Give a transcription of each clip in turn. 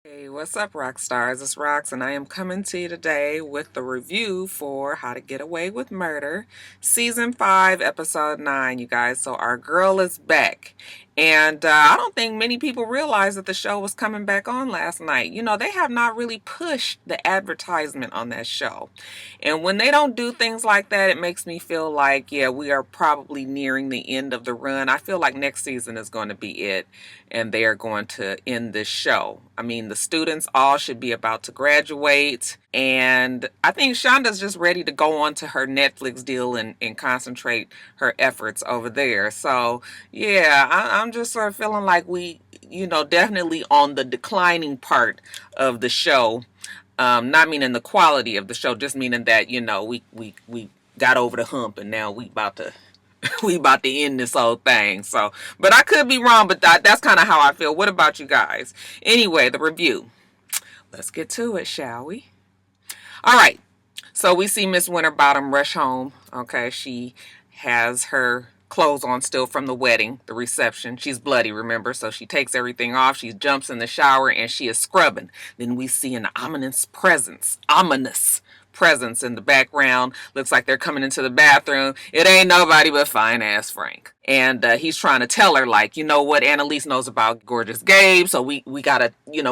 Hey, what's up, Roxstars? It's Rox, and I am coming to you today with the review for How to Get Away with Murder, Season 5, Episode 9, you guys. So, our girl is back. And I don't think many people realized that the show was coming back on last night. You know, they have not really pushed the advertisement on that show. And when they don't do things like that, it makes me feel like, yeah, we are probably nearing the end of the run. I feel like next season is going to be it, and they are going to end this show. I mean, the students all should be about to graduate, and I think Shonda's just ready to go on to her Netflix deal and concentrate her efforts over there. So, yeah, I'm just sort of feeling like we, definitely on the declining part of the show. Not meaning the quality of the show, just meaning that, we got over the hump and now we about to we about to end this whole thing. So, but I could be wrong, but that's kind of how I feel. What about you guys? Anyway, the review. Let's get to it, shall we? All right. So we see Miss Winterbottom rush home. Okay, she has her clothes on still from the wedding, the reception. She's bloody, remember? So she takes everything off. She jumps in the shower and she is scrubbing. Then we see an ominous presence in the background. Looks like they're coming into the bathroom. It ain't nobody but fine ass Frank. And he's trying to tell her, like, you know what, Annalise knows about Gorgeous Gabe, so we gotta get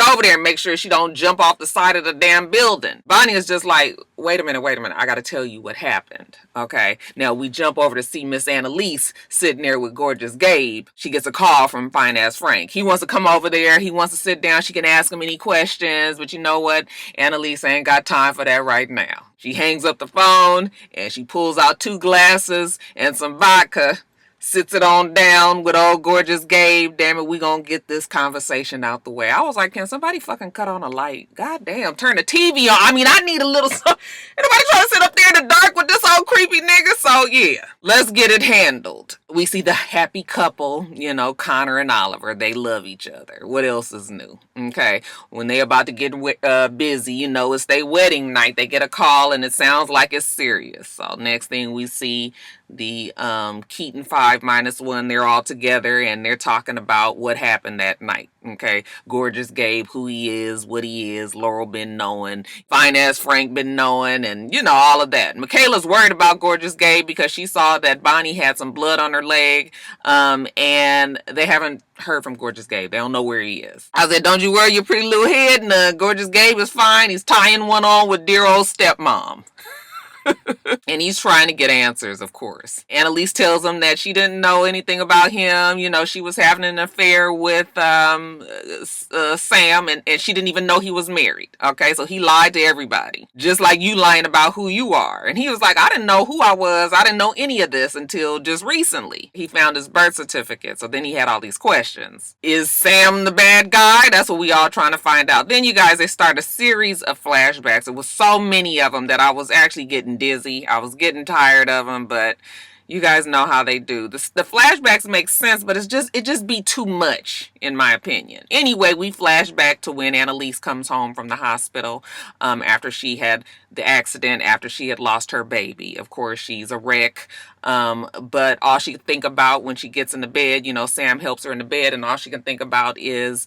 over there and make sure she don't jump off the side of the damn building. Bonnie is just like, wait a minute, I gotta tell you what happened. Okay, now we jump over to see Miss Annalise sitting there with Gorgeous Gabe. She gets a call from fine ass Frank. He wants to come over there. He wants to sit down. She can ask him any questions, but you know what? Annalise ain't got time for that right now. She hangs up the phone and she pulls out 2 glasses and some vodka, sits it on down with old Gorgeous Gabe. Damn it, we gonna get this conversation out the way. I was like, can somebody fucking cut on a light? God damn, turn the TV on. I mean, I need a little... Anybody trying to sit up there in the dark with this old creepy nigga? So, yeah, let's get it handled. We see the happy couple, Connor and Oliver. They love each other. What else is new? Okay, when they about to get busy, it's their wedding night. They get a call and it sounds like it's serious. So, next thing we see the Keaton 5-1, they're all together and they're talking about what happened that night. Okay, Gorgeous Gabe, who he is, what he is, Laurel been knowing, fine ass Frank been knowing, and all of that. Michaela's worried about Gorgeous Gabe because she saw that Bonnie had some blood on her leg, and they haven't heard from Gorgeous Gabe. They don't know where he is. I said, don't you worry your pretty little head, and Gorgeous Gabe is fine. He's tying one on with dear old stepmom. And he's trying to get answers, of course. Annalise tells him that she didn't know anything about him. She was having an affair with Sam, and she didn't even know he was married. Okay, so he lied to everybody. Just like you lying about who you are. And he was like, I didn't know who I was. I didn't know any of this until just recently. He found his birth certificate. So then he had all these questions. Is Sam the bad guy? That's what we all trying to find out. Then you guys, they start a series of flashbacks. It was so many of them that I was actually getting dizzy. I was getting tired of them, but you guys know how they do. The flashbacks make sense, but it just be too much, in my opinion. Anyway, we flash back to when Annalise comes home from the hospital after she had the accident, after she had lost her baby. Of course, she's a wreck, but all she can think about when she gets in the bed, Sam helps her in the bed, and all she can think about is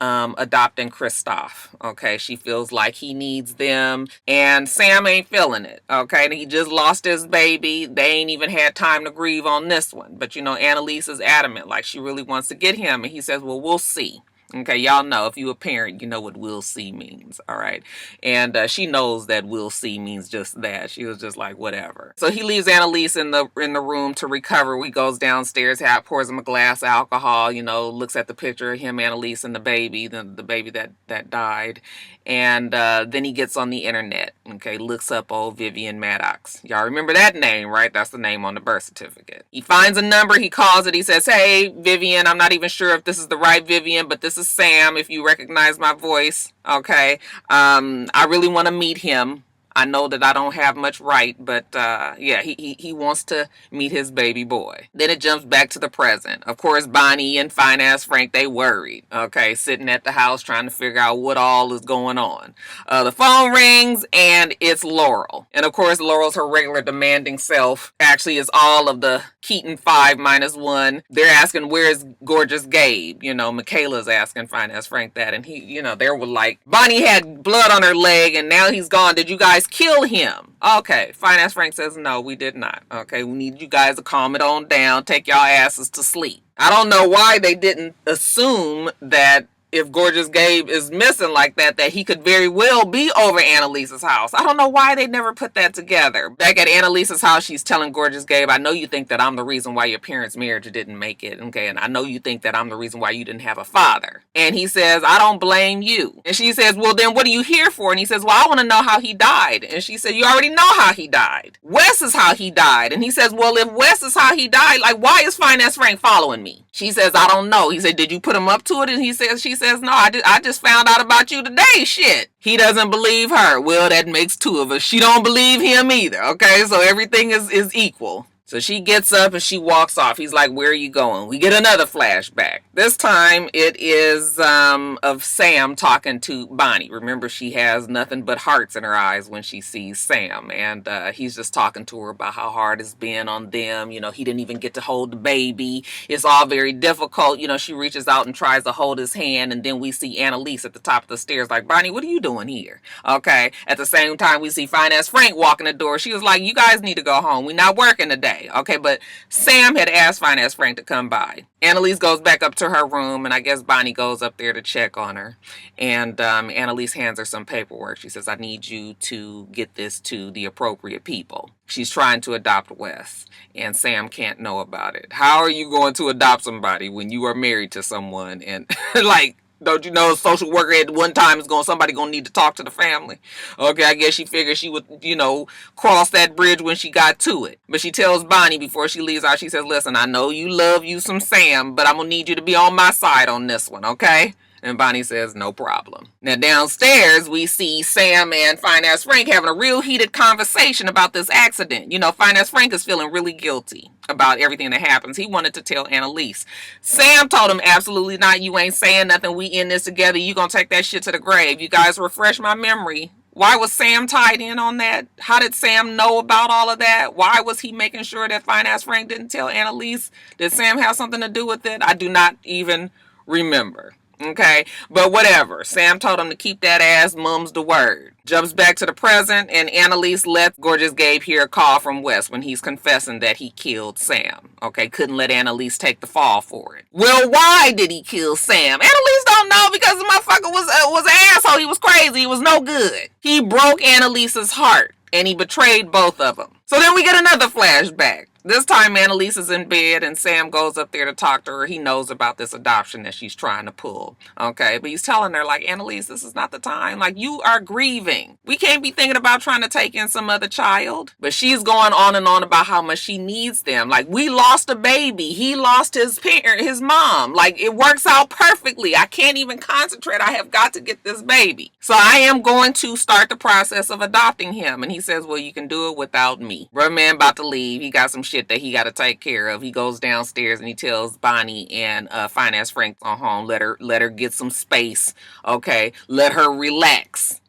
adopting Kristoff. Okay, she feels like he needs them, and Sam ain't feeling it. Okay, and he just lost his baby. They ain't even had time to grieve on this one. But Annalise is adamant, like she really wants to get him, and he says, "Well, we'll see." Okay, y'all know, if you a parent, you know what "we'll see" means, all right? And she knows that "we'll see" means just that. She was just like, whatever. So he leaves Annalise in the room to recover. He goes downstairs, pours him a glass of alcohol, looks at the picture of him, Annalise, and the baby that died. And then he gets on the internet, okay, looks up old Vivian Maddox. Y'all remember that name, right? That's the name on the birth certificate. He finds a number, he calls it, he says, "Hey, Vivian, I'm not even sure if this is the right Vivian, but this is Sam, if you recognize my voice, okay? I really want to meet him. I know that I don't have much right, but yeah, he wants to meet his baby boy. Then it jumps back to the present. Of course, Bonnie and Fine Ass Frank, they worried, okay, sitting at the house trying to figure out what all is going on. The phone rings and it's Laurel. And of course, Laurel's her regular demanding self. Actually, is all of the Keaton 5 minus 1. They're asking, where's Gorgeous Gabe? You know, Michaela's asking Fine Ass Frank that. And he, you know, they were like, Bonnie had blood on her leg and now he's gone. Did you guys kill him? Okay, Fine Ass Frank says, no, we did not. Okay, we need you guys to calm it on down. Take y'all asses to sleep. I don't know why they didn't assume that if Gorgeous Gabe is missing like that he could very well be over Annalise's house. I don't know why they never put that together. Back at Annalise's house, she's telling Gorgeous Gabe, I know you think that I'm the reason why your parents' marriage didn't make it, okay? And I know you think that I'm the reason why you didn't have a father. And he says, I don't blame you. And she says, well, then what are you here for? And he says, well, I want to know how he died. And she said, you already know how he died. Wes is how he died. And he says, well, if Wes is how he died, like, why is Fine Ass Frank following me? She says, I don't know. He said, did you put him up to it? And she says, no, I just found out about you today. Shit. He doesn't believe her. Well, that makes two of us. She don't believe him either. Okay, so everything is equal. So she gets up and she walks off. He's like, where are you going? We get another flashback. This time it is of Sam talking to Bonnie. Remember, she has nothing but hearts in her eyes when she sees Sam. And he's just talking to her about how hard it's been on them. You know, he didn't even get to hold the baby. It's all very difficult. You know, she reaches out and tries to hold his hand. And then we see Annalise at the top of the stairs like, Bonnie, what are you doing here? Okay. At the same time, we see Fine Ass Frank walking the door. She was like, you guys need to go home. We're not working today. Okay, but Sam had asked Fine Ass Frank to come by. Annalise goes back up to her room, and I guess Bonnie goes up there to check on her. And Annalise hands her some paperwork. She says, I need you to get this to the appropriate people. She's trying to adopt Wes, and Sam can't know about it. How are you going to adopt somebody when you are married to someone and like, don't you know, social worker at one time is somebody gonna need to talk to the family. Okay, I guess she figured she would, you know, cross that bridge when she got to it. But she tells Bonnie before she leaves out, she says, listen, I know you love you some Sam, but I'm gonna need you to be on my side on this one, okay? And Bonnie says, no problem. Now downstairs, we see Sam and Fine Ass Frank having a real heated conversation about this accident. You know, Fine Ass Frank is feeling really guilty about everything that happens. He wanted to tell Annalise. Sam told him, absolutely not. You ain't saying nothing. We in this together. You gonna take that shit to the grave. You guys refresh my memory. Why was Sam tied in on that? How did Sam know about all of that? Why was he making sure that Fine Ass Frank didn't tell Annalise? Did Sam have something to do with it? I do not even remember. Okay, but whatever. Sam told him to keep that ass, mum's the word. Jumps back to the present, and Annalise lets Gorgeous Gabe hear a call from Wes when he's confessing that he killed Sam. Okay, couldn't let Annalise take the fall for it. Well, why did he kill Sam? Annalise don't know because the motherfucker was an asshole. He was crazy. He was no good. He broke Annalise's heart, and he betrayed both of them. So then we get another flashback. This time Annalise is in bed and Sam goes up there to talk to her. He knows about this adoption that she's trying to pull. Okay, but he's telling her like, Annalise, this is not the time. Like, you are grieving. We can't be thinking about trying to take in some other child. But she's going on and on about how much she needs them. Like, we lost a baby. He lost his parent, his mom. Like, it works out perfectly. I can't even concentrate. I have got to get this baby. So I am going to start the process of adopting him. And he says, well, you can do it without me. Brother man about to leave. He got some shit that he got to take care of. He goes downstairs and he tells Bonnie and Fine Ass Frank on home, let her get some space. Okay, let her relax.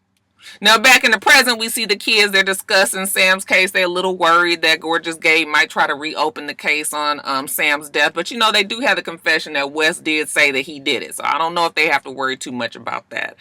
Now back in the present, we see the kids. They're discussing Sam's case. They're a little worried that Gorgeous Gabe might try to reopen the case on Sam's death, but you know, they do have the confession that Wes did say that he did it, so I don't know if they have to worry too much about that.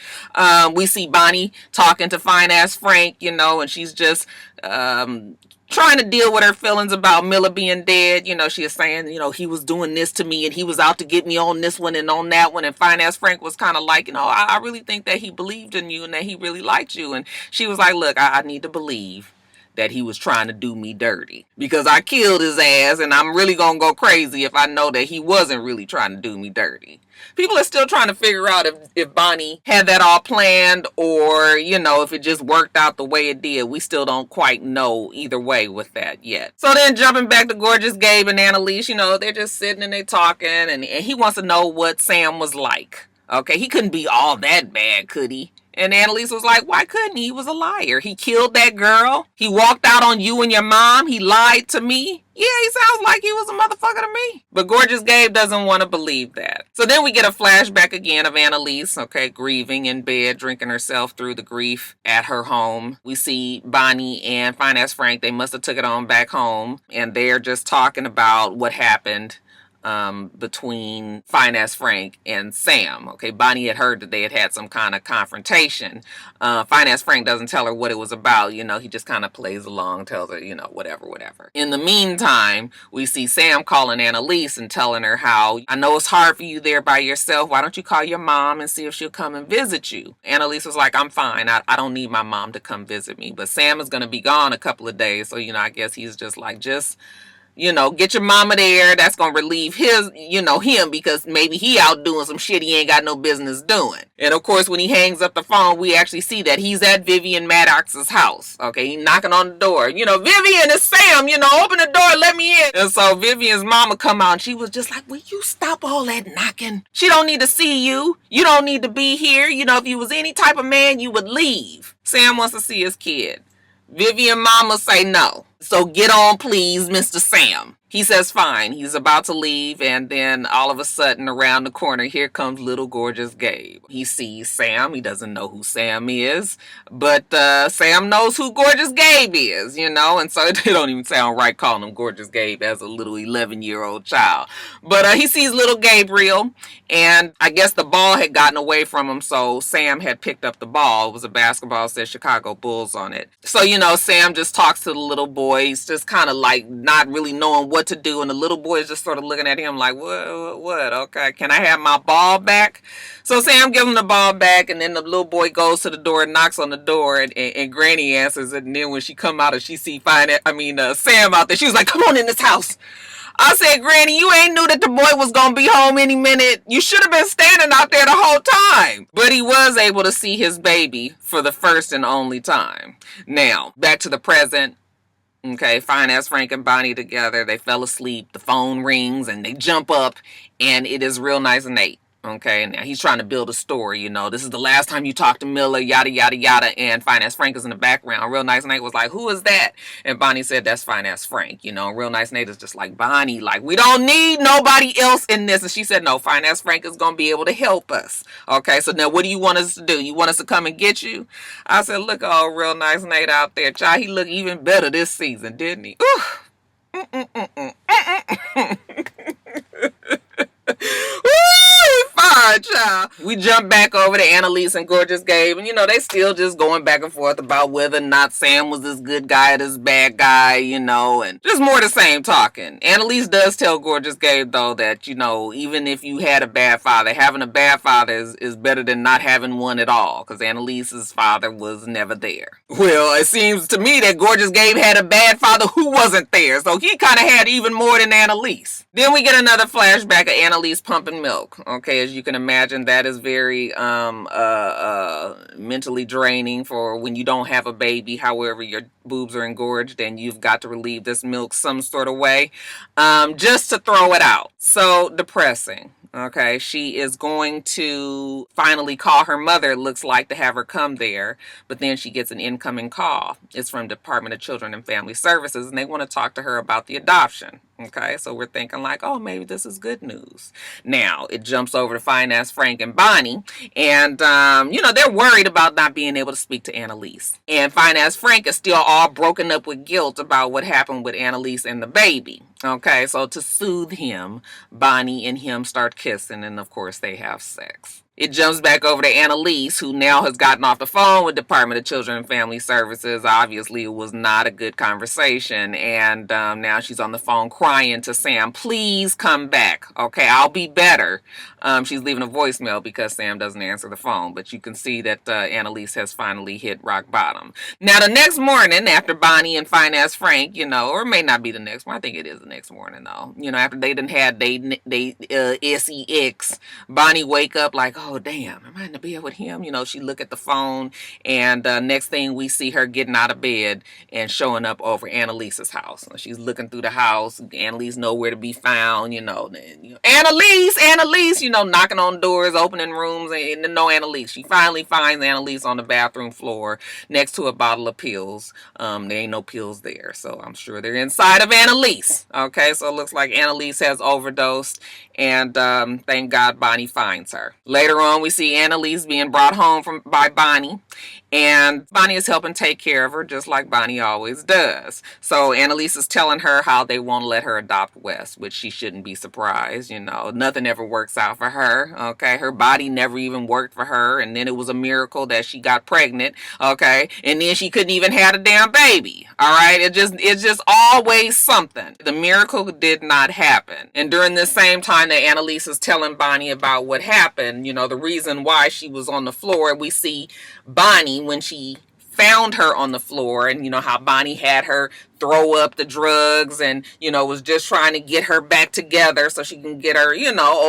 We see Bonnie talking to Fine Ass Frank, you know, and she's just trying to deal with her feelings about Miller being dead. You know, she is saying, you know, he was doing this to me and he was out to get me on this one and on that one. And Fine Ass Frank was kind of like, you know, I really think that he believed in you and that he really liked you. And she was like, look, I need to believe that he was trying to do me dirty because I killed his ass and I'm really going to go crazy if I know that he wasn't really trying to do me dirty. People are still trying to figure out if Bonnie had that all planned or, you know, if it just worked out the way it did. We still don't quite know either way with that yet. So then jumping back to Gorgeous Gabe and Annalise, you know, they're just sitting and they talking and he wants to know what Sam was like. Okay, he couldn't be all that bad, could he? And Annalise was like, why couldn't he? He was a liar. He killed that girl. He walked out on you and your mom. He lied to me. Yeah, he sounds like he was a motherfucker to me. But Gorgeous Gabe doesn't want to believe that. So then we get a flashback again of Annalise, okay, grieving in bed, drinking herself through the grief at her home. We see Bonnie and Fine Ass Frank. They must have took it on back home. And they're just talking about what happened between Fine Ass Frank and Sam. Okay, Bonnie had heard that they had some kind of confrontation. Fine Ass Frank doesn't tell her what it was about. You know, he just kind of plays along, tells her, you know, whatever. In the meantime, we see Sam calling Annalise and telling her how, I know it's hard for you there by yourself. Why don't you call your mom and see if she'll come and visit you? Annalise was like, I'm fine. I don't need my mom to come visit me. But Sam is going to be gone a couple of days. So, you know, I guess he's just like, you know, get your mama there. That's going to relieve him, because maybe he out doing some shit he ain't got no business doing. And of course, when he hangs up the phone, we actually see that he's at Vivian Maddox's house. Okay, he's knocking on the door. You know, Vivian, it's Sam, you know, open the door, let me in. And so Vivian's mama come out and she was just like, will you stop all that knocking? She don't need to see you. You don't need to be here. You know, if you was any type of man, you would leave. Sam wants to see his kid. Vivian mama say no. So get on, please, Mr. Sam. He says fine. He's about to leave, and then all of a sudden, around the corner, here comes little Gorgeous Gabe. He sees Sam. He doesn't know who Sam is, but Sam knows who Gorgeous Gabe is, you know, and so it don't even sound right calling him Gorgeous Gabe as a little 11-year-old child. But he sees little Gabriel, and I guess the ball had gotten away from him, so Sam had picked up the ball. It was a basketball, said Chicago Bulls on it. So, you know, Sam just talks to the little boy. He's just kind of like not really knowing what to do, and the little boy is just sort of looking at him like, what? Okay, can I have my ball back? So Sam gives him the ball back, and then the little boy goes to the door and knocks on the door, and Granny answers it. And then when she come out and she see Sam out there, she was like, come on in this house. I said, Granny, you ain't knew that the boy was gonna be home any minute. You should have been standing out there the whole time. But he was able to see his baby for the first and only time. Now, back to the present. Okay, Fine Ass Frank and Bonnie together. They fell asleep. The phone rings and they jump up, and it is Real Nice Nate. Okay, now he's trying to build a story, you know. This is the last time you talked to Miller, yada, yada, yada. And Fine Ass Frank is in the background. Real Nice Nate was like, who is that? And Bonnie said, that's Fine Ass Frank, you know. Real Nice Nate is just like, Bonnie, like, we don't need nobody else in this. And she said, no, Fine Ass Frank is going to be able to help us. Okay, so now what do you want us to do? You want us to come and get you? I said, look, oh, Real Nice Nate out there. Child, he looked even better this season, didn't he? Fine, child. We jump back over to Annalise and Gorgeous Gabe, and you know, they still just going back and forth about whether or not Sam was this good guy or this bad guy, you know, and just more the same talking. Annalise does tell Gorgeous Gabe, though, that, you know, even if you had a bad father, having a bad father is better than not having one at all, because Annalise's father was never there. Well, it seems to me that Gorgeous Gabe had a bad father who wasn't there, so he kind of had even more than Annalise. Then we get another flashback of Annalise pumping milk. Okay, as you can imagine, that is very mentally draining for when you don't have a baby. However, your boobs are engorged and you've got to relieve this milk some sort of way, just to throw it out. So depressing. Okay, she is going to finally call her mother, it looks like, to have her come there. But then she gets an incoming call. It's from Department of Children and Family Services, and they want to talk to her about the adoption. Okay, so we're thinking like, oh, maybe this is good news. Now, it jumps over to Fine Ass Frank and Bonnie, and, you know, they're worried about not being able to speak to Annalise. And Fine Ass Frank is still all broken up with guilt about what happened with Annalise and the baby. Okay, so to soothe him, Bonnie and him start kissing, and of course they have sex. It jumps back over to Annalise, who now has gotten off the phone with Department of Children and Family Services. Obviously, it was not a good conversation. And now she's on the phone crying to Sam, please come back. Okay, I'll be better. She's leaving a voicemail because Sam doesn't answer the phone. But you can see that Annalise has finally hit rock bottom. Now, the next morning, after Bonnie and Fine Ass Frank, you know, or it may not be the next one. I think it is the next morning, though. You know, after they done had they sex, Bonnie wake up like, oh, damn, am I in the bed with him? You know, she look at the phone, and next thing we see her getting out of bed and showing up over Annalise's house. She's looking through the house. Annalise nowhere to be found, Annalise, knocking on doors, opening rooms, and no Annalise. She finally finds Annalise on the bathroom floor next to a bottle of pills. There ain't no pills there, so I'm sure they're inside of Annalise. Okay, so it looks like Annalise has overdosed, and thank God Bonnie finds her. Later on, we see Annalise being brought home by Bonnie, and Bonnie is helping take care of her just like Bonnie always does. So Annalise is telling her how they won't let her adopt Wes, which she shouldn't be surprised. Nothing ever works out for her. Okay, her body never even worked for her, and then it was a miracle that she got pregnant. Okay, and then she couldn't even have a damn baby. All right, it's just always something. The miracle did not happen. And during this same time that Annalise is telling Bonnie about what happened, the reason why she was on the floor, we see Bonnie when she found her on the floor, and how Bonnie had her throw up the drugs and was just trying to get her back together so she can get her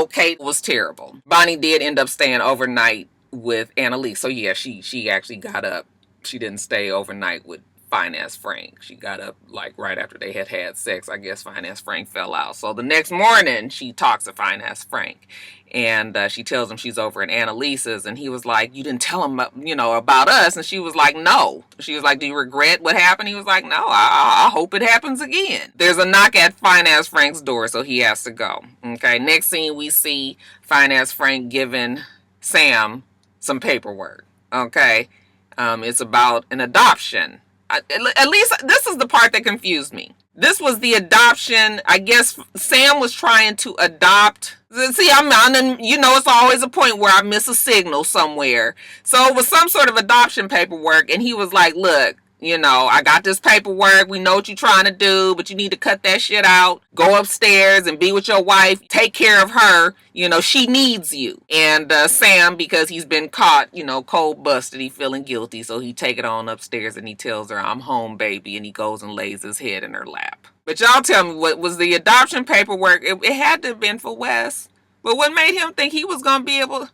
okay. It was terrible. Bonnie did end up staying overnight with Annalise, so yeah, she actually got up. She didn't stay overnight with Fine Ass Frank. She got up like right after they had sex. I guess Fine Ass Frank fell out. So the next morning she talks to Fine Ass Frank, and she tells him she's over at Annalise's, and he was like, you didn't tell him about us. And she was like, no. She was like, do you regret what happened? He was like, no, I hope it happens again. There's a knock at Fine Ass Frank's door, so he has to go. Okay, next scene we see Fine Ass Frank giving Sam some paperwork. Okay, it's about an adoption. At least this is the part that confused me. This was the adoption. I guess Sam was trying to adopt. See, it's always a point where I miss a signal somewhere. So it was some sort of adoption paperwork, and he was like, look, I got this paperwork. We know what you're trying to do, but you need to cut that shit out. Go upstairs and be with your wife. Take care of her. She needs you. And Sam, because he's been caught, cold busted, he feeling guilty. So he take it on upstairs and he tells her, I'm home, baby. And he goes and lays his head in her lap. But y'all tell me, what was the adoption paperwork? It had to have been for Wes. But what made him think he was going to be able...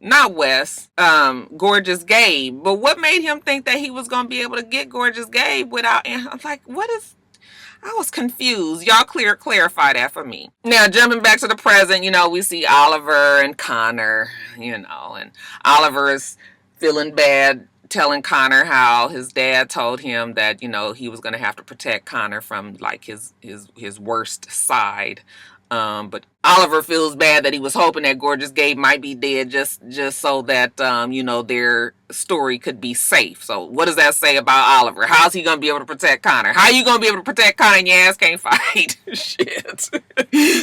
Not Wes, Gorgeous Gabe. But what made him think that he was going to be able to get Gorgeous Gabe without... I'm like, I was confused. Y'all clarify that for me. Now, jumping back to the present, we see Oliver and Connor, and Oliver is feeling bad, telling Connor how his dad told him that, he was going to have to protect Connor from, like, his worst side. But Oliver feels bad that he was hoping that Gorgeous Gabe might be dead just so that, their story could be safe. So what does that say about Oliver? How's he going to be able to protect Connor? How are you going to be able to protect Connor and your ass can't fight? Shit.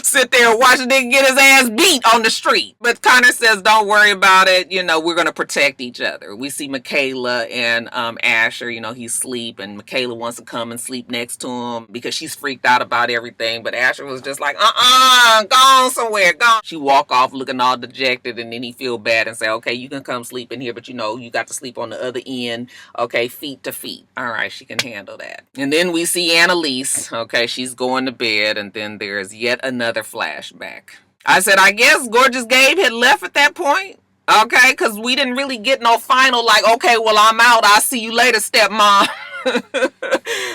Sit there and watch a nigga get his ass beat on the street. But Connor says, don't worry about it. We're going to protect each other. We see Michaela and Asher, he's asleep, and Michaela wants to come and sleep next to him because she's freaked out about everything. But Asher was just like, go on somewhere, go. She walk off looking all dejected, and then he feel bad and say, okay, you can come sleep in here, but you got to sleep on the other end, okay, feet to feet. All right, she can handle that. And then we see Annalise, okay, she's going to bed, and then there's yet another flashback. I said, I guess Gorgeous Gabe had left at that point, okay, because we didn't really get no final, like, okay, well, I'm out, I'll see you later, stepmom.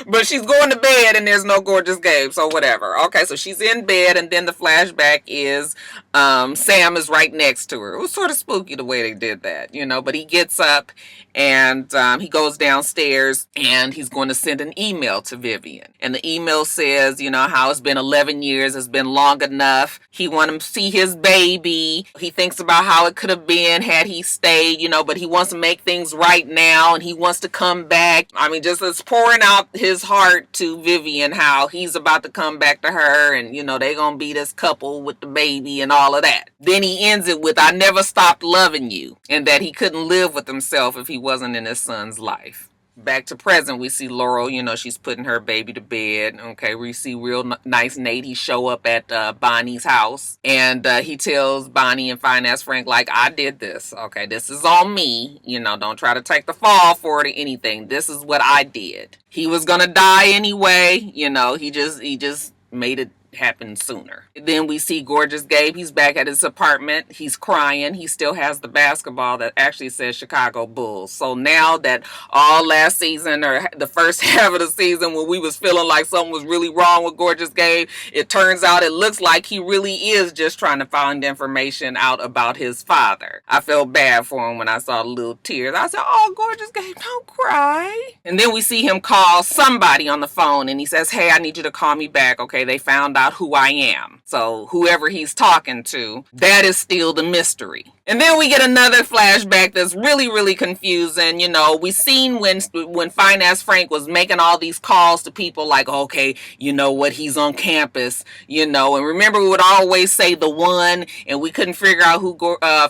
But she's going to bed and there's no Gorgeous Gabe, so whatever. Okay, so she's in bed, and then the flashback is Sam is right next to her. It was sort of spooky the way they did that, but he gets up and he goes downstairs and he's going to send an email to Vivian. And the email says, how it's been 11 years, it's been long enough. He wants to see his baby. He thinks about how it could have been had he stayed, but he wants to make things right now, and he wants to come back. I mean, just it's pouring out his heart to Vivian, how he's about to come back to her, and they're gonna be this couple with the baby and all of that. Then he ends it with, I never stopped loving you, and that he couldn't live with himself if he wasn't in his son's life. Back to present, we see Laurel, she's putting her baby to bed. Okay, we see real nice Nate. He show up at Bonnie's house, and he tells Bonnie and Fine Ass Frank, like, I did this. Okay, this is on me. Don't try to take the fall for it or anything. This is what I did. He was gonna die anyway. He just made it happened sooner. Then we see Gorgeous Gabe. He's back at his apartment. He's crying. He still has the basketball that actually says Chicago Bulls. So now that all last season or the first half of the season when we was feeling like something was really wrong with Gorgeous Gabe, it turns out it looks like he really is just trying to find information out about his father. I felt bad for him when I saw the little tears. I said, oh, Gorgeous Gabe, don't cry. And then we see him call somebody on the phone and he says, hey, I need you to call me back. Okay, they found out who I am. So whoever he's talking to, that is still the mystery. And then we get another flashback that's really, really confusing. You know, we seen when Fine Ass Frank was making all these calls to people like, okay, you know what, he's on campus, you know, and remember we would always say the one, and we couldn't figure out who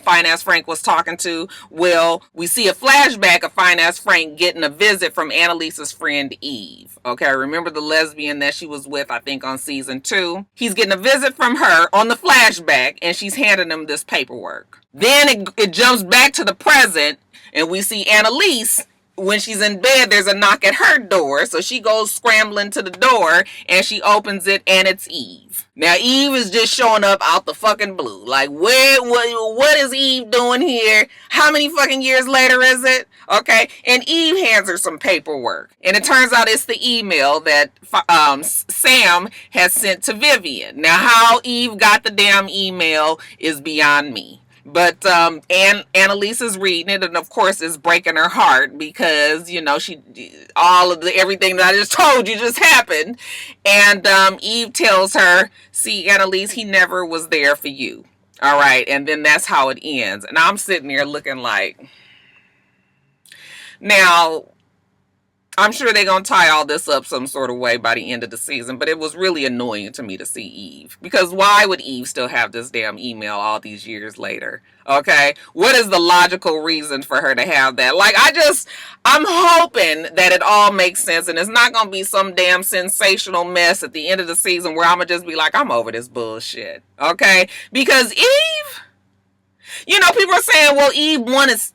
Fine Ass Frank was talking to. Well, we see a flashback of Fine Ass Frank getting a visit from Annalise's friend Eve. Okay, remember the lesbian that she was with, I think, on season 2? He's getting a visit from her on the flashback, and she's handing him this paperwork. Then it jumps back to the present, and we see Annalise. When she's in bed, there's a knock at her door, so she goes scrambling to the door, and she opens it, and it's Eve. Now, Eve is just showing up out the fucking blue. Like, what is Eve doing here? How many fucking years later is it? Okay, and Eve hands her some paperwork, and it turns out it's the email that Sam has sent to Vivian. Now, how Eve got the damn email is beyond me. But Annalise is reading it, and of course it's breaking her heart because, you know, everything that I just told you just happened. And Eve tells her, see, Annalise, he never was there for you. All right, and then that's how it ends. And I'm sitting there looking like, now, I'm sure they're going to tie all this up some sort of way by the end of the season, but it was really annoying to me to see Eve. Because why would Eve still have this damn email all these years later? Okay? What is the logical reason for her to have that? Like, I'm hoping that it all makes sense and it's not going to be some damn sensational mess at the end of the season where I'm going to just be like, I'm over this bullshit. Okay? Because Eve... You know, people are saying, well, Eve wants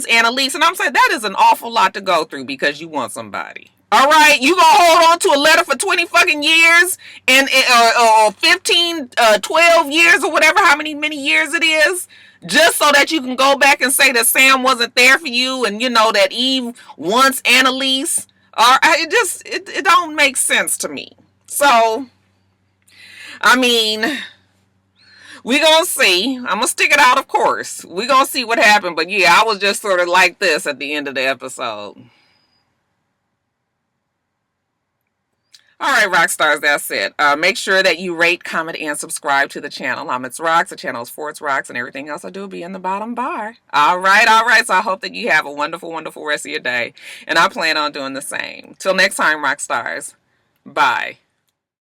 Annalise. And I'm saying that is an awful lot to go through because you want somebody. All right? You gonna hold on to a letter for 20 fucking years or 15, 12 years or whatever, how many years it is, just so that you can go back and say that Sam wasn't there for you and, you know, that Eve wants Annalise. It don't make sense to me. So, I mean... we gonna see. I'm gonna stick it out, of course. We gonna see what happened. But yeah, I was just sort of like this at the end of the episode. Alright, Roxstars, that's it. Make sure that you rate, comment, and subscribe to the channel. I'm itsrox. The channel is for itsrox, and everything else I do will be in the bottom bar. Alright. So I hope that you have a wonderful, wonderful rest of your day. And I plan on doing the same. Till next time, Roxstars. Bye.